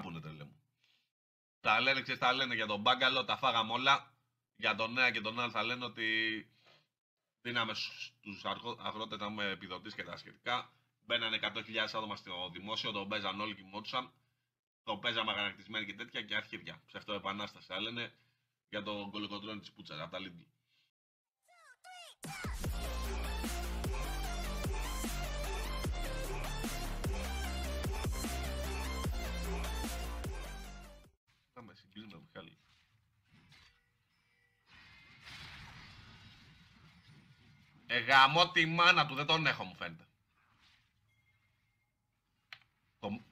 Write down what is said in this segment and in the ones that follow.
που είναι τρελέ μου. Τα λένε, ξέρεις, τα λένε για τον Μπάγκαλο, τα φάγαμε όλα. Για τον Νέα και τον άλλο θα λένε ότι δίναμε στους αγρότες να έχουμε επιδοτήσεις και τα σχετικά. Μπαίνανε 100.000 άτομα στο δημόσιο, τον παίζαν όλοι, κοιμόντουσαν. Τον παίζαμε αγανακτισμένοι και τέτοια και αρχίδια. Σε αυτό επανάσταση θα λένε για τον κολοκοντρόνι της Πούτσας από τα Lidl. Θα με συγκρίνει με Μιχάλη. Γαμώ τη μάνα του, δεν τον έχω μου φαίνεται.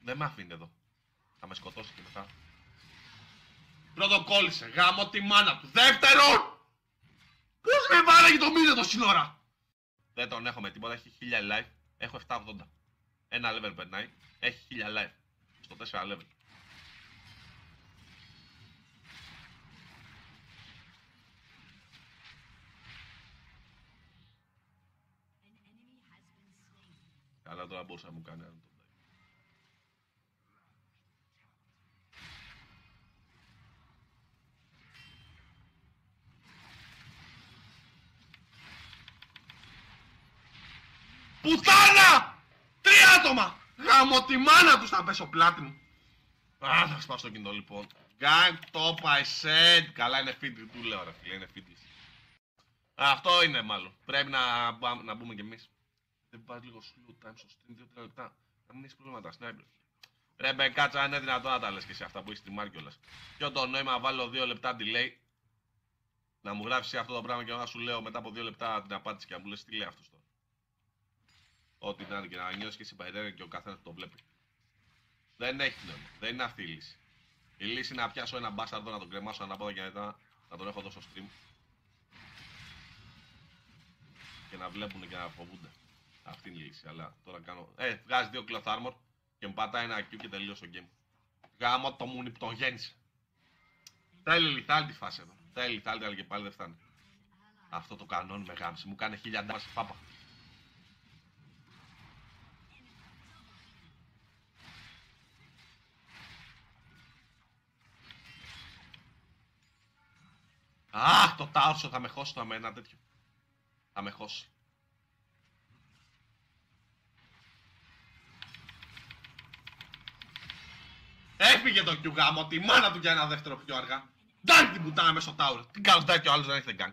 Δεν με αφήνει εδώ. Θα με σκοτώσει και μετά. Πρώτον κόλλησε, γαμώ τη μάνα του. Δεύτερον! Πώς με βάλαγε το μήνε τόση ώρα! Δεν τον έχω με τίποτα, έχει 1000 live. Έχω 780. Ένα level περνάει, έχει 1000 live. Στο 4 level. Καλά τώρα μπορούσα να μου κάνει ένα τον die. Πουτάνα! 3 άτομα! Γαμώ τη μάνα τους θα πέσω πλάτη μου. Α, θα σπάσω το κινητό λοιπόν. Gang top I said. Καλά είναι feed του λέω ρε φίλε, είναι feed. Αυτό είναι μάλλον. Πρέπει να μπούμε κι εμείς. Δεν πας λίγο slow time στο stream 2-3 λεπτά. Να μην έχεις πρόβλημα τα sniper. Ρε Μπεκάτσα, είναι δυνατόν να τα λες και σε αυτά που έχεις streamάρει κιόλας. Ποιο το νόημα βάλω 2 λεπτά delay. Να μου γράψεις αυτό το πράγμα και να σου λέω μετά από 2 λεπτά την απάντηση και να μου λες τι λέει αυτός τώρα. Ό,τι να είναι και να νιώσεις και εσύ περίεργα και ο καθένας που το βλέπει. Δεν έχει νόημα. Δεν είναι αυτή η λύση. Η λύση είναι να πιάσω ένα μπάσταρδο, να τον κρεμάσω ανάποδα και μετά να τον έχω εδώ στο stream. Και να βλέπουν και να φοβούνται. Αυτή είναι η λύση, αλλά τώρα κάνω... βγάζει 2 cloth armor και μου πατάει ένα Q και τελείωσε το game. Γάμο το μουνι που τον γέννησε. Θέλει λιθάλ τη φάση εδώ. Θέλει λιθάλ, αλλά και πάλι δεν φτάνει. Αυτό το κανόνι με γάμισε. Μου κάνει 1000 damage πάπα. Αχ, το τάουρσο θα με χώσει το με ένα τέτοιο. Θα με χώσει. Έφυγε το Q γάμο, τη μάνα του για ένα δεύτερο πιο αργά. Ντάνει την πουτάνα μέσα στο τάουρο. Τι κάνω ντάνει και ο άλλος δεν έχει γκάνγκ.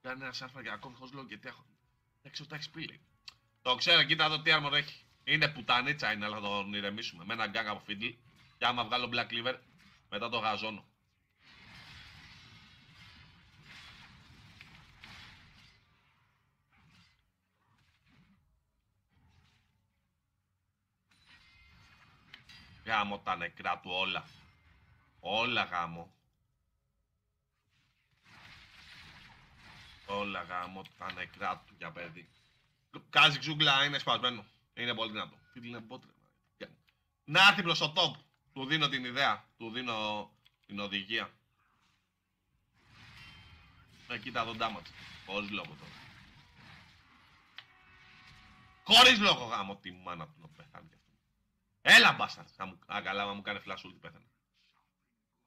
Κάνει ένα σάρφα και ακόμη χωρίς λόγο γιατί έχω. Δεν ξέρω τι έχει πει λέει. Το ξέρω, κοίτα εδώ τι armor έχει. Είναι πουτανίτσα είναι, αλλά θα τον ηρεμήσουμε. Με ένα γκάνγκ από fiddle. Και άμα βγάλω black cleaver, μετά το γαζώνω. Γάμω τα νεκρά του όλα. Όλα γάμω. Όλα γάμω τα νεκρά του για παιδί. Κάζι ξούγκλα είναι σπασμένο. Είναι πολύ δυνατό. Φίλοι είναι μπότρε. Να έρθει προς το top. Του δίνω την ιδέα. Του δίνω την οδηγία. Κοίτα εδώ damage. Χωρίς λόγο τώρα. Χωρίς λόγο γάμω τη μάνα του να πεθάνει κι αυτό. Έλα μπάστα. Καλά μα μου κάνει flash ult πέθανε.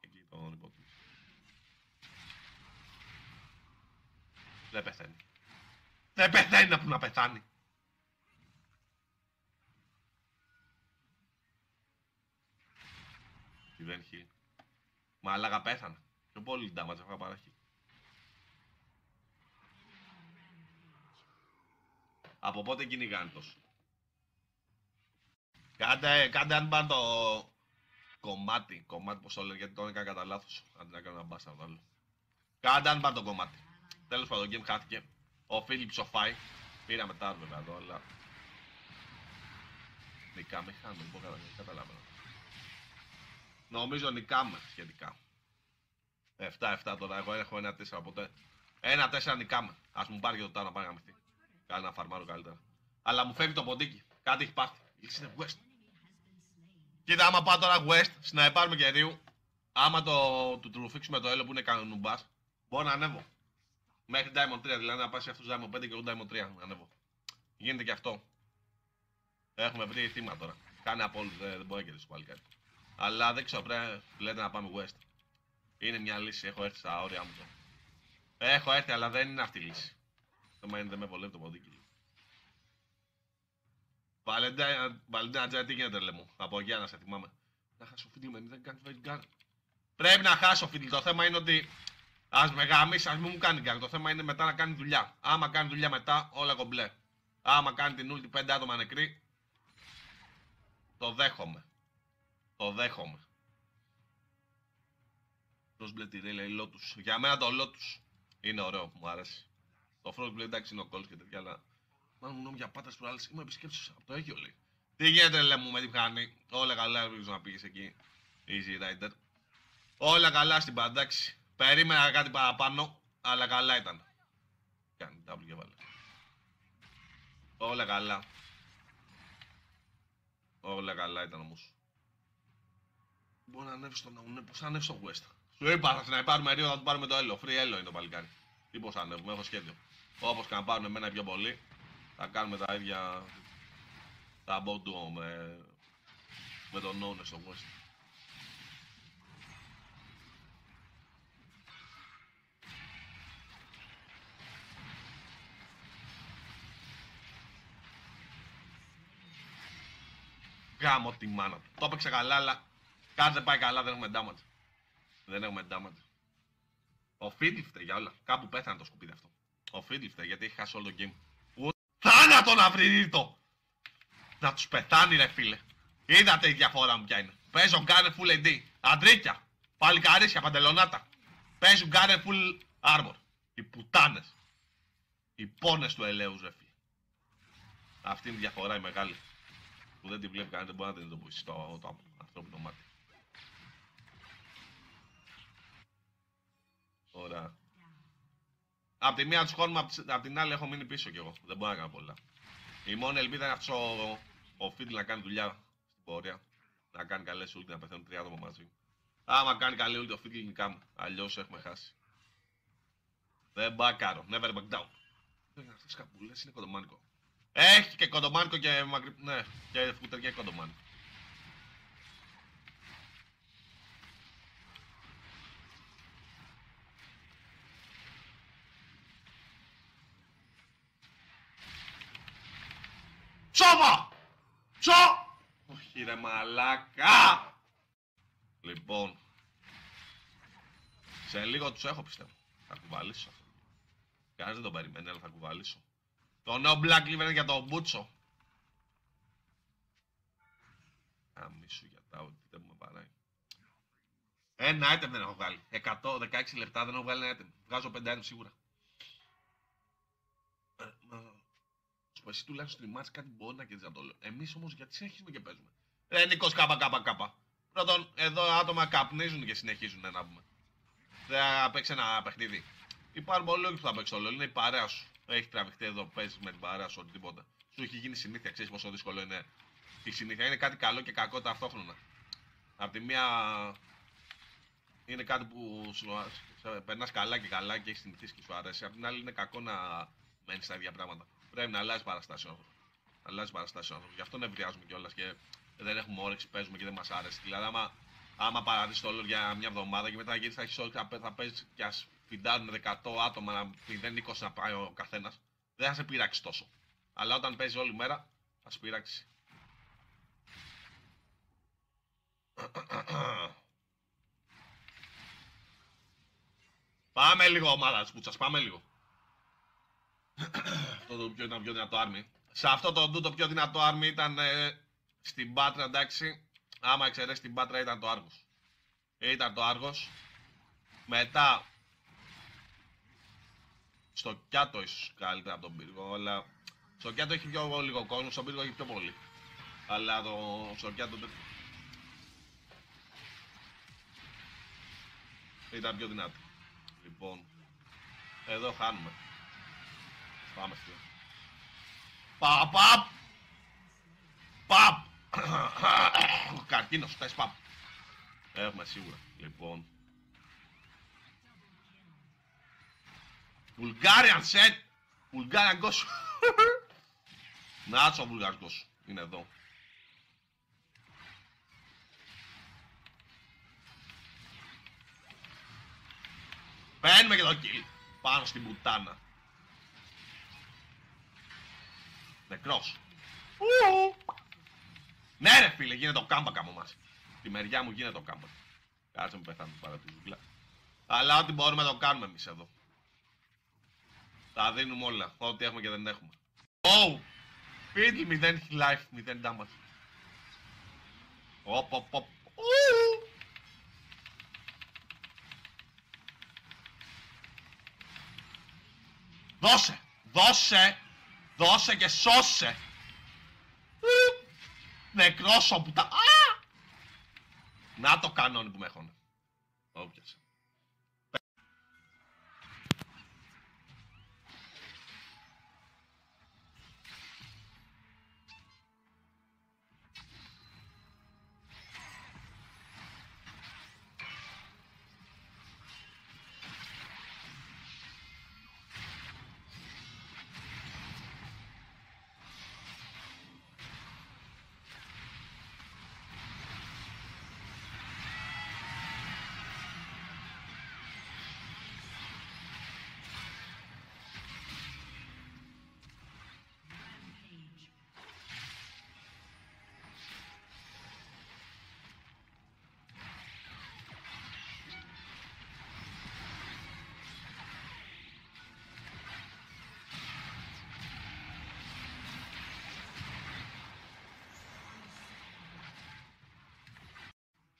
Εκεί τον υπότιτλο. Δεν πεθαίνει. Δεν πεθαίνει να που να πεθάνει. Τι δεν έχει. Μαλάκα πέθανε. Πιο πολύ damage αυτά παραχεί. Από πότε κυνηγάνε τόσο. Κάντε αν πάνε το κομμάτι πως το λένε γιατί το έκανα κατά λάθος. Αντί να κάνω ένα μπάστα να το άλλο. Κάντε αν πάνε το κομμάτι. Τέλος πάντων το game χάθηκε. Ο Φίλιπ σοφάει. Πήραμε τα βέβαια εδώ αλλά... Νικάμε, χάνουμε, μπορώ να καταλάβω. Νομίζω νικάμε σχετικά. 7-7 τώρα, εγώ έχω 1-4 οπότε 1-4 νικάμε. Ας μου πάρει και το τάρο να πάει να γαμηθεί. Κάνε να φαρμάρω καλύτερα. Αλλά μου φεύγει το ποντίκι. Κάτι έχει πάθει. Η λύση είναι West. Κοίτα, άμα πάω τώρα West, σναϊπάρουμε και Ρίου. Άμα του τρουφήξουμε το έλο που είναι κανονούμπας, μπορώ να ανέβω. Μέχρι Diamond 3, δηλαδή να πάει σε αυτούς Diamond 5 και εγώ Diamond 3 να ανέβω. Γίνεται και αυτό. Έχουμε βρει θύμα τώρα. Κάνει απόλυτο, δεν μπορεί να κερδίσει πάλι κάτι. Αλλά δεν ξέρω, πρέπει λέτε να πάμε West. Είναι μια λύση, έχω έρθει στα όρια μου. Έχω έρθει, αλλά δεν είναι αυτή η λύση. Το θέμα είναι δεν με βολεύει το ποδίκι. Βαλεντίνα Τζάι, τι γίνεται, λέ μου. Από εκεί να σε θυμάμαι. Να χάσω φίτλ με 0 κάνει very gun. Πρέπει να χάσω φίτλ. Το θέμα είναι ότι ας με γαμίσει, ας μην μου κάνει gun. Το θέμα είναι μετά να κάνει δουλειά. Άμα κάνει δουλειά μετά, όλα κομπλέ. Άμα κάνει την ulti 5 άτομα νεκροί, το δέχομαι. Το δέχομαι. Frostblade λέει Lotus. Για μένα το Lotus είναι ωραίο, μου αρέσει. Το Frostblade εντάξει είναι ο Calls και τέτοια, αλλά μάλλον γνώμη για πάτρας προάλληση. Είμαι επισκέψεις από το Αίγιο, λέει. Τι γίνεται, λέει μου, με τη μηχανή. Όλα καλά, ελπίζω να πήγες εκεί. Easy Rider. Όλα καλά στην παντάξη. Περίμενα κάτι παραπάνω, αλλά καλά ήταν. Κάνει W και βάλε. Όλα καλά. Όλα καλά ήταν όμως. Μπορεί να ανέβει στον Αουνέ, πώς θα ανέβει στο West. Σου είπα, να πάρουμε Ρίο, θα του πάρουμε το Έλλο. Free Έλλο είναι το παλικάρι. Ή πώς θα ανέβουμε, έχω σχέδιο. Όπως και να πάρουν εμένα πιο πολύ, θα κάνουμε τα ίδια. Τα μπόντου με τον Owner στο West. Γάμω τη μάνα του. Το έπαιξε καλά, αλλά κάτι δεν πάει καλά, δεν έχουμε damage. Δεν έχουμε damage. Ο Fiddle φταίει για όλα. Κάπου πέθανε το σκουπίδι αυτό. Ο Fiddle φταίει γιατί έχει χάσει όλο το game. Θάνατο να βρει το! Να τους πεθάνει ρε φίλε. Είδατε η διαφορά μου ποια είναι. Παίζουν κάνε full AD. Αντρίκια. Παλικαρίσια, παντελονάτα. Παίζουν κάνε full armor. Οι πουτάνες. Οι πόνες του ελέους ρε φίλε. Αυτή είναι η διαφορά η μεγάλη. Που δεν τη βλέπει κανένα, δεν μπορεί να την εντοπίσει το ανθρώπινο μάτι. Ωραία. Απ' τη μία τους χώνουμε, απ' την άλλη έχω μείνει πίσω κι εγώ. Δεν μπορώ να κάνω πολλά. Η μόνη ελπίδα είναι αυτός ο Fiddle να κάνει δουλειά στην πορεία. Να κάνει καλές ulti, να πεθαίνουν 3 άτομα μαζί. Άμα κάνει καλή ulti ο Fiddle νικάμε. Αλλιώς έχουμε χάσει. Δεν μπακάρω. Never back down. Αυτές καπούλες είναι κοντομάνικο. Έχει και κοντομάνικο και μακρύ... Ναι, και φούτερ και κοντομάνικο. Τσόβα! Όχι ρε μαλάκα! Λοιπόν, σε λίγο τους έχω πιστεύω. Θα κουβαλήσω αυτό. Κανείς δεν τον περιμένει, αλλά θα κουβαλήσω. Το νέο Black Liver είναι για τον Μπούτσο. Αμίσου για τα ότι δεν μου παράει. Ένα item δεν έχω βγάλει. 116 λεπτά δεν έχω βγάλει ένα item. Βγάζω 5 item σίγουρα. Εσύ τουλάχιστον τριμάτς κάτι μπορεί να κερδίσει να το λέω. Εμείς όμως γιατί συνεχίζουμε και παίζουμε. Νίκος κάπα. Πρώτον, εδώ άτομα καπνίζουν και συνεχίζουν να πούμε. Δεν θα παίξει ένα παιχνίδι. Υπάρχουν πολλοί λόγοι που θα παίξει το LOL. Είναι η παρέα σου. Έχει τραβηχτεί εδώ, παίζει με την παρέα σου οτιδήποτε. Σου έχει γίνει συνήθεια. Ξέρεις πόσο δύσκολο είναι η συνήθεια. Είναι κάτι καλό και κακό ταυτόχρονα. Απ' τη μία είναι κάτι που περνάς καλά και έχει συνηθίσει και σου αρέσει. Απ' την άλλη είναι κακό να μένει στα ίδια πράγματα. Πρέπει να αλλάζει παραστάσει ο άνθρωπος. Γι' αυτό νευριάζουμε κιόλας και δεν έχουμε όρεξη, παίζουμε και δεν μας άρεσε. Δηλαδή, άμα παραδείς το όλο για μια εβδομάδα και μετά γυρίσει θα έχεις όρεξη, θα παίζεις και ας φιντάρουν 100 άτομα, 0-20 να πάει ο καθένας, δεν θα σε πειράξει τόσο. Αλλά όταν παίζει όλη μέρα, θα σε πειράξει. Πάμε λίγο ομάδα της Πούτσας, πάμε λίγο. Αυτό το πιο δυνατό άρμι. Σε αυτό το πιο δυνατό άρμι ήταν στην Πάτρα, εντάξει. Άμα εξαιρέσει την Πάτρα ήταν το Άργος. Ήταν το Άργος. Μετά στο Κιάτο ίσως καλύτερα από τον Πύργο, αλλά στο Κιάτο έχει πιο λίγο κόσμο, στον Πύργο έχει πιο πολύ. Αλλά στο Κιάτο ήταν πιο δυνατή. Λοιπόν, εδώ χάνουμε. Πάμε στο. Παπ! Καρκίνος, θες παπ. Έχουμε σίγουρα. Λοιπόν. Bulgarian set! Bulgarian Ghost! Νάτσο ο Bulgarian Ghost. Είναι εδώ. Παίρνουμε και το kill. Πάνω στην πουτάνα. Νεκρός. Ναι ρε φίλε, γίνεται το κάμπακ από μας. Τη μεριά μου γίνεται το κάμπακ. Κάτσε με πεθάνει πάρα τη ζούγκλα. Αλλά ό,τι μπορούμε να το κάνουμε εμείς εδώ. Τα δίνουμε όλα. Ό,τι έχουμε και δεν έχουμε. Oh! Fiddle 0 life, 0 damage. Οπ. Δώσε και σώσε. Νεκρός ο πουτά. Να το κανόνι που με έχουνε. Όπιασε.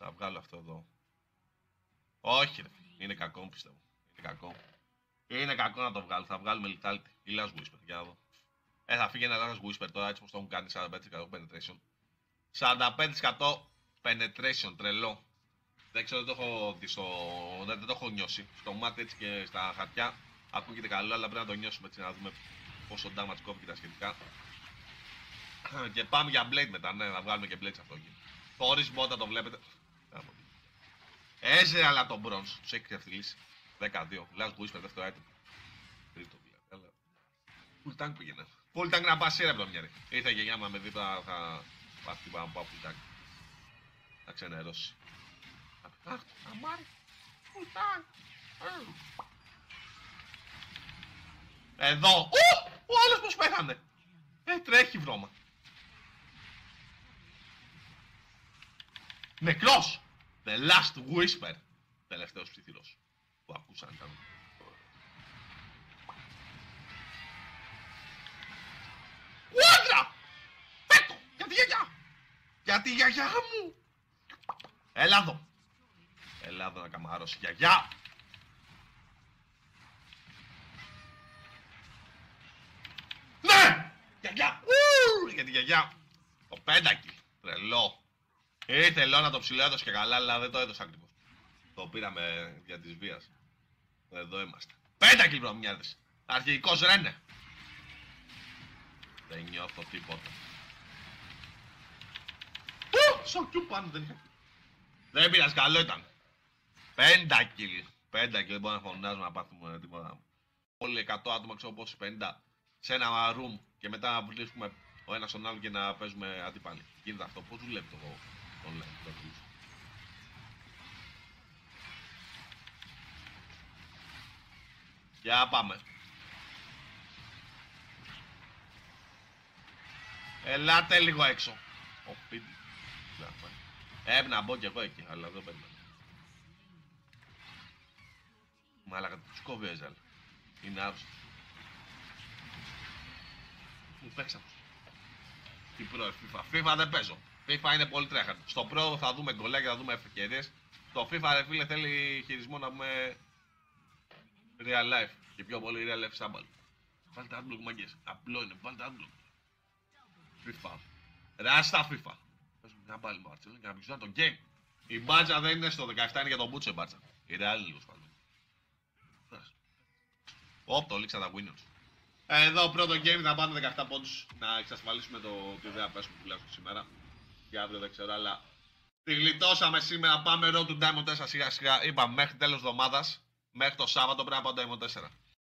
Θα βγάλω αυτό εδώ. Όχι ρε, είναι κακό πιστεύω. Είναι κακό. Είναι κακό να το βγάλω. Θα βγάλουμε Lethality ή Last Whisper, για να δω. Θα φύγει ένα Last Whisper τώρα, έτσι πως το έχουν κάνει 45% penetration. 45% penetration, τρελό. Δεν ξέρω, δεν το έχω νιώσει. Στο μάτι έτσι και στα χαρτιά ακούγεται καλό, αλλά πρέπει να το νιώσουμε έτσι να δούμε πόσο damage κόβει και τα σχετικά. Και πάμε για Blade μετά, ναι, να βγάλουμε και Blade σε αυτό εκεί. Χωρίς μπότα το βλέπετε. Έζε αλλά τον Bronze, τους έχει ξεφτυλίσει. 12, Last Whisper, δεύτερο item. Τρίτο δηλαδή, αλλά... Full tank πήγαινε. Full tank να πας σειρά από το μιάρι. Ήρθε η γενιά μου με δει, θα πάθει πάνω από full tank. Θα ξενερώσει. Αχ, αμάρι, full tank. Εδώ, ο άλλος πως πέθανε. Τρέχει βρώμα. Νεκρός! The last whisper. Τελευταίος ψιθυρός που ακούσαν ήταν. Ουάντρα! Πέτω! Για τη γιαγιά! Για τη γιαγιά μου! Έλα εδώ! Έλα εδώ να καμαρώσει γιαγιά! Ναι! Γιαγιά! Για τη γιαγιά! Το πέντακι! Τρελό! Ήθελα να το ψηλό έδωσε και καλά, αλλά δεν το έδωσα ακριβώς. Το πήραμε για της βίας. Εδώ είμαστε. 5 κιλοβρομιάδες. Αρχηγικός Ρένε. Δεν νιώθω τίποτα. Σοκιού πάνω δεν είχα. Δεν πειράζει, καλό ήταν. 5 κιλ. 5 κιλ, δεν μπορούμε να φωνάζουμε να πάθουμε τίποτα. Όλοι 100 άτομα, ξέρω πόσοι, 50 σε ένα room και μετά να βρίσκουμε ο ένας τον άλλο και να παίζουμε αντιπάλοι. Γίνεται αυτό, πώς δουλεύει το online. Για πάμε. Ελάτε λίγο έξω. Ο πίτι. Έπρεπε να μπω κι εγώ εκεί, αλλά δεν παίρνω. Μαλάκα, τους κόβει ο Εζέλ. Είναι άρρωστος. Μου παίξαμε. Τι προ, FIFA δεν παίζω. FIFA είναι πολύ τρέχα. Στο Pro θα δούμε γκολάκια, θα δούμε ευκαιρίες. Το FIFA ρε φίλε θέλει χειρισμό να πούμε real life. Και πιο πολύ real life σάμπαλ. Βάλτε adblock μαγκές. Απλό είναι, βάλτε adblock. FIFA. Ρε στα FIFA. Πες μου μια πάλι μπάτσα και να πηξούν το game. Η μπάτσα δεν είναι στο 17, είναι για τον Μπούτσο η μπάτσα. Η real λίγος πάντων. Ωπ, το λήξα τα winners. Εδώ πρώτο game θα πάνε 17 πόντους να εξασφαλίσουμε το ότι δεν θα πέσουμε τουλάχιστον σήμερα. Και αύριο δεν ξέρω, αλλά τη γλιτώσαμε σήμερα. Πάμε road to Diamond 4 σιγά σιγά. Είπαμε μέχρι τέλος εβδομάδας, μέχρι το Σάββατο πρέπει να πάμε Diamond 4.